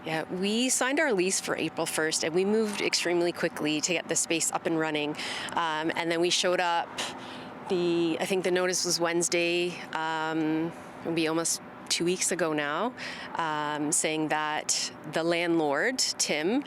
Yeah, we signed our lease for April 1st, and we moved extremely quickly to get the space up and running. And then we showed up, I think the notice was Wednesday, it'll be almost 2 weeks ago now, saying that the landlord, Tim,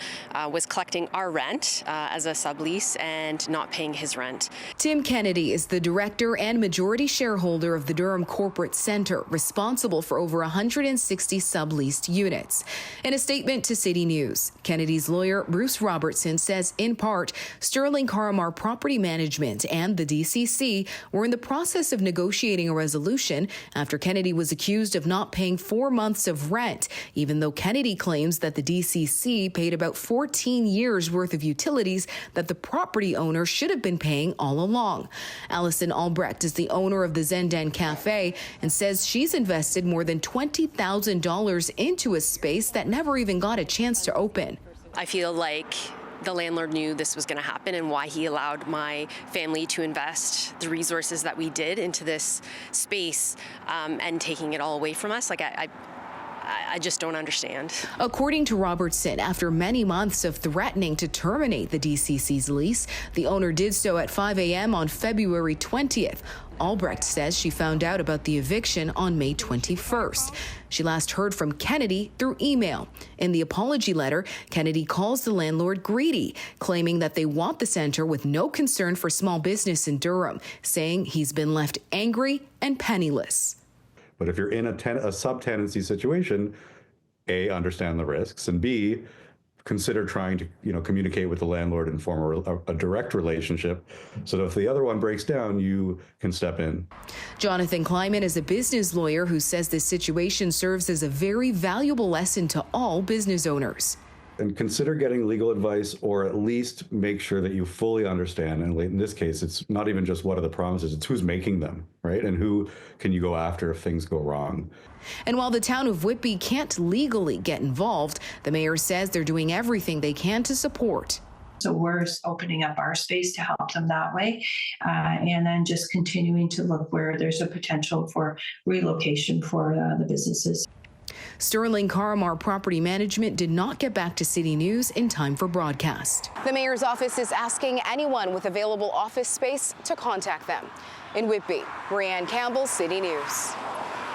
was collecting our rent as a sublease and not paying his rent. Tim Kennedy is the director and majority shareholder of the Durham Corporate Centre, responsible for over 160 subleased units. In a statement to City News, Kennedy's lawyer, Bruce Robertson, says in part, Sterling Caramar Property Management and the DCC were in the process of negotiating a resolution after Kennedy was accused of not paying 4 months of rent, even though Kennedy claims that the DCC paid about 14 years worth of utilities that the property owner should have been paying all along. Alison Albrecht is the owner of the Zendan Cafe and says she's invested more than $20,000 into a space that never even got a chance to open. I feel like the landlord knew this was going to happen and why he allowed my family to invest the resources that we did into this space and taking it all away from us. Like, I just don't understand. According to Robertson, after many months of threatening to terminate the DCC's lease, the owner did so at 5 a.m. on February 20th. Albrecht says she found out about the eviction on May 21st. She last heard from Kennedy through email. In the apology letter, Kennedy calls the landlord greedy, claiming that they want the centre with no concern for small business in Durham, saying he's been left angry and penniless. But if you're in a subtenancy situation, A, understand the risks, and B, consider trying to communicate with the landlord and form a direct relationship so that if the other one breaks down, you can step in. Jonathan Kleiman is a business lawyer who says this situation serves as a very valuable lesson to all business owners. And consider getting legal advice, or at least make sure that you fully understand. And in this case, it's not even just what are the promises, it's who's making them, right? And who can you go after if things go wrong. And while the town of Whitby can't legally get involved, the mayor says they're doing everything they can to support. So we're opening up our space to help them that way, and then just continuing to look where there's a potential for relocation for the businesses. Sterling Caramar Property Management did not get back to City News in time for broadcast. The mayor's office is asking anyone with available office space to contact them. In Whitby, Rhianne Campbell, City News.